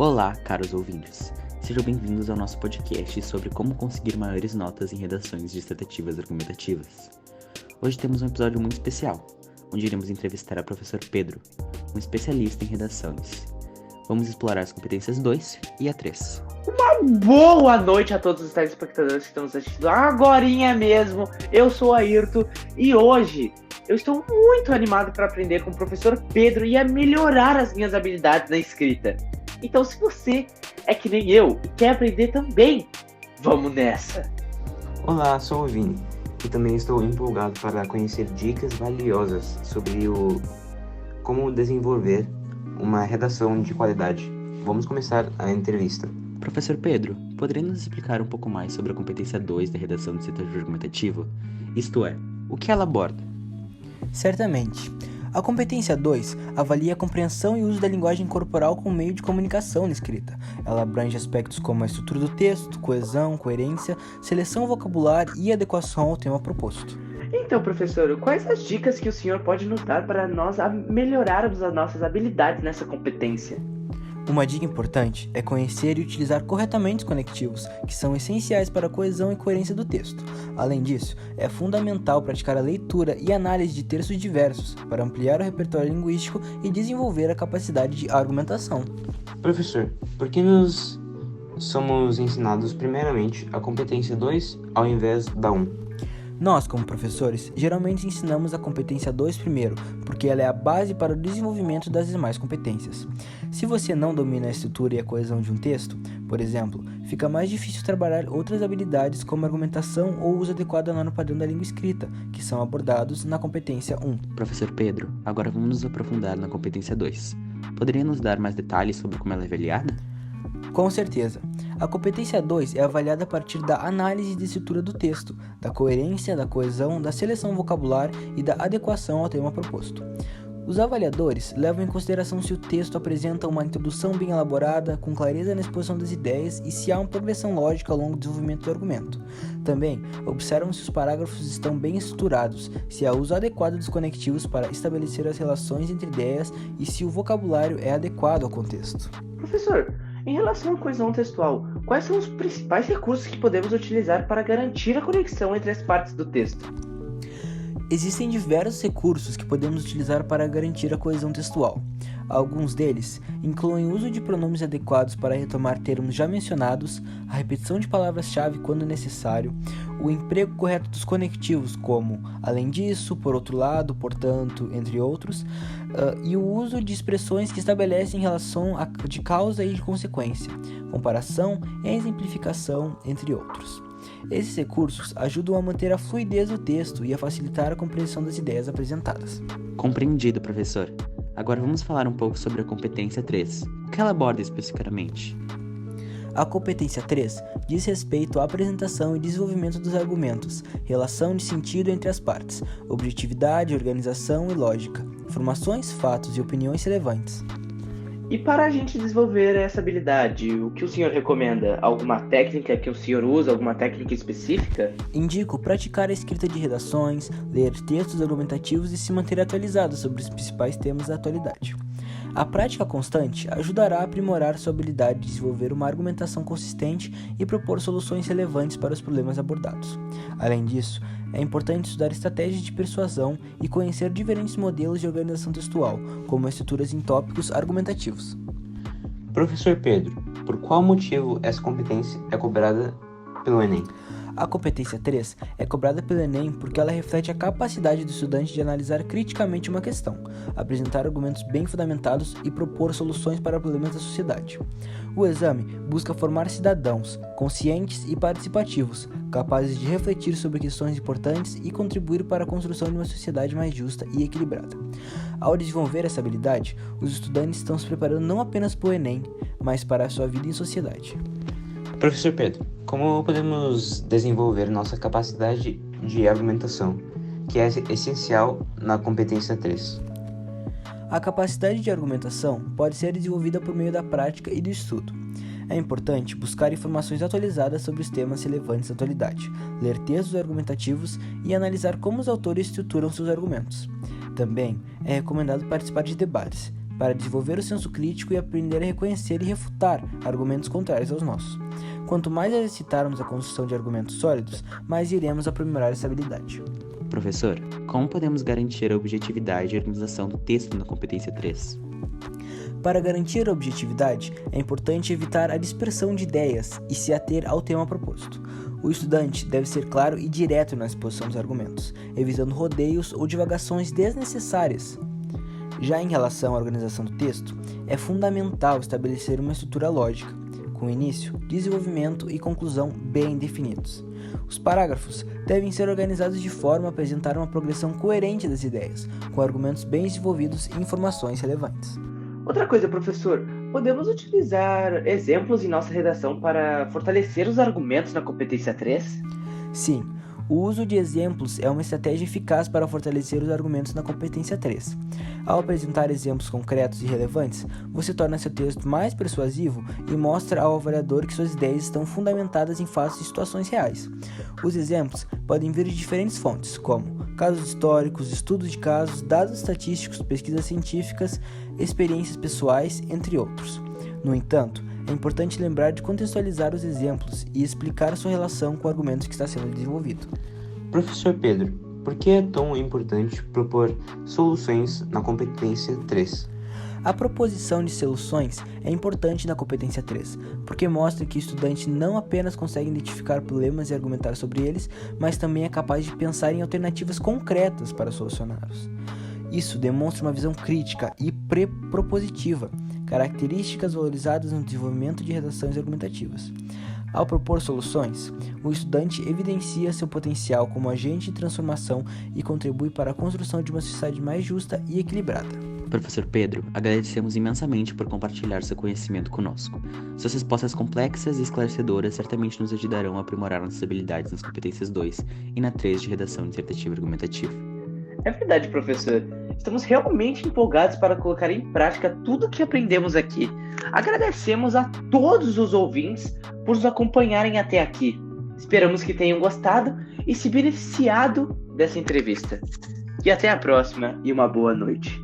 Olá, caros ouvintes. Sejam bem-vindos ao nosso podcast sobre como conseguir maiores notas em redações dissertativas argumentativas. Hoje temos um episódio muito especial, onde iremos entrevistar a professor Pedro, um especialista em redações. Vamos explorar as competências 2 e a 3. Uma boa noite a todos os telespectadores que estão nos assistindo agorinha mesmo. Eu sou o Ayrton e hoje eu estou muito animado para aprender com o professor Pedro e a melhorar as minhas habilidades na escrita. Então, se você é que nem eu e quer aprender também, vamos nessa! Olá, sou o Vini e também estou empolgado para conhecer dicas valiosas sobre como desenvolver uma redação de qualidade. Vamos começar a entrevista. Professor Pedro, poderia nos explicar um pouco mais sobre a competência 2 da redação dissertativa argumentativa? Isto é, o que ela aborda? Certamente. A competência 2 avalia a compreensão e uso da linguagem corporal como meio de comunicação na escrita. Ela abrange aspectos como a estrutura do texto, coesão, coerência, seleção vocabular e adequação ao tema proposto. Então, professor, quais as dicas que o senhor pode nos dar para nós melhorarmos as nossas habilidades nessa competência? Uma dica importante é conhecer e utilizar corretamente os conectivos, que são essenciais para a coesão e coerência do texto. Além disso, é fundamental praticar a leitura e análise de textos diversos para ampliar o repertório linguístico e desenvolver a capacidade de argumentação. Professor, por que nós somos ensinados primeiramente a competência 2 ao invés da 1? Nós, como professores, geralmente ensinamos a competência 2 primeiro, porque ela é a base para o desenvolvimento das demais competências. Se você não domina a estrutura e a coesão de um texto, por exemplo, fica mais difícil trabalhar outras habilidades como argumentação ou uso adequado da norma padrão da língua escrita, que são abordados na competência 1. Professor Pedro, agora vamos nos aprofundar na competência 2. Poderia nos dar mais detalhes sobre como ela é avaliada? Com certeza. A competência 2 é avaliada a partir da análise de estrutura do texto, da coerência, da coesão, da seleção vocabular e da adequação ao tema proposto. Os avaliadores levam em consideração se o texto apresenta uma introdução bem elaborada, com clareza na exposição das ideias e se há uma progressão lógica ao longo do desenvolvimento do argumento. Também observam se os parágrafos estão bem estruturados, se há uso adequado dos conectivos para estabelecer as relações entre ideias e se o vocabulário é adequado ao contexto. Professor, em relação à coesão textual, quais são os principais recursos que podemos utilizar para garantir a conexão entre as partes do texto? Existem diversos recursos que podemos utilizar para garantir a coesão textual. Alguns deles incluem o uso de pronomes adequados para retomar termos já mencionados, a repetição de palavras-chave quando necessário, o emprego correto dos conectivos como além disso, por outro lado, portanto, entre outros, e o uso de expressões que estabelecem relação de causa e de consequência, comparação e exemplificação, entre outros. Esses recursos ajudam a manter a fluidez do texto e a facilitar a compreensão das ideias apresentadas. Compreendido, professor. Agora vamos falar um pouco sobre a competência 3. O que ela aborda especificamente? A competência 3 diz respeito à apresentação e desenvolvimento dos argumentos, relação de sentido entre as partes, objetividade, organização e lógica, informações, fatos e opiniões relevantes. E para a gente desenvolver essa habilidade, o que o senhor recomenda? Alguma técnica que o senhor usa, alguma técnica específica? Indico praticar a escrita de redações, ler textos argumentativos e se manter atualizado sobre os principais temas da atualidade. A prática constante ajudará a aprimorar sua habilidade de desenvolver uma argumentação consistente e propor soluções relevantes para os problemas abordados. Além disso, é importante estudar estratégias de persuasão e conhecer diferentes modelos de organização textual, como estruturas em tópicos argumentativos. Professor Pedro, por qual motivo essa competência é cobrada pelo Enem? A competência 3 é cobrada pelo Enem porque ela reflete a capacidade do estudante de analisar criticamente uma questão, apresentar argumentos bem fundamentados e propor soluções para problemas da sociedade. O exame busca formar cidadãos conscientes e participativos, capazes de refletir sobre questões importantes e contribuir para a construção de uma sociedade mais justa e equilibrada. Ao desenvolver essa habilidade, os estudantes estão se preparando não apenas para o Enem, mas para a sua vida em sociedade. Professor Pedro, como podemos desenvolver nossa capacidade de argumentação, que é essencial na competência 3? A capacidade de argumentação pode ser desenvolvida por meio da prática e do estudo. É importante buscar informações atualizadas sobre os temas relevantes da atualidade, ler textos argumentativos e analisar como os autores estruturam seus argumentos. Também é recomendado participar de debates, para desenvolver o senso crítico e aprender a reconhecer e refutar argumentos contrários aos nossos. Quanto mais exercitarmos a construção de argumentos sólidos, mais iremos aprimorar essa habilidade. Professor, como podemos garantir a objetividade e a organização do texto na competência 3? Para garantir a objetividade, é importante evitar a dispersão de ideias e se ater ao tema proposto. O estudante deve ser claro e direto na exposição dos argumentos, evitando rodeios ou divagações desnecessárias. Já em relação à organização do texto, é fundamental estabelecer uma estrutura lógica, com início, desenvolvimento e conclusão bem definidos. Os parágrafos devem ser organizados de forma a apresentar uma progressão coerente das ideias, com argumentos bem desenvolvidos e informações relevantes. Outra coisa, professor, podemos utilizar exemplos em nossa redação para fortalecer os argumentos na competência 3? Sim, o uso de exemplos é uma estratégia eficaz para fortalecer os argumentos na competência 3. Ao apresentar exemplos concretos e relevantes, você torna seu texto mais persuasivo e mostra ao avaliador que suas ideias estão fundamentadas em fatos e situações reais. Os exemplos podem vir de diferentes fontes, como casos históricos, estudos de casos, dados estatísticos, pesquisas científicas, experiências pessoais, entre outros. No entanto, é importante lembrar de contextualizar os exemplos e explicar sua relação com o argumento que está sendo desenvolvido. Professor Pedro, por que é tão importante propor soluções na competência 3? A proposição de soluções é importante na competência 3, porque mostra que o estudante não apenas consegue identificar problemas e argumentar sobre eles, mas também é capaz de pensar em alternativas concretas para solucioná-los. Isso demonstra uma visão crítica e pré-propositiva, características valorizadas no desenvolvimento de redações argumentativas. Ao propor soluções, o estudante evidencia seu potencial como agente de transformação e contribui para a construção de uma sociedade mais justa e equilibrada. Professor Pedro, agradecemos imensamente por compartilhar seu conhecimento conosco. Suas respostas complexas e esclarecedoras certamente nos ajudarão a aprimorar nossas habilidades nas competências 2 e na 3 de redação dissertativa e argumentativa. É verdade, professor. Estamos realmente empolgados para colocar em prática tudo o que aprendemos aqui. Agradecemos a todos os ouvintes por nos acompanharem até aqui. Esperamos que tenham gostado e se beneficiado dessa entrevista. E até a próxima e uma boa noite.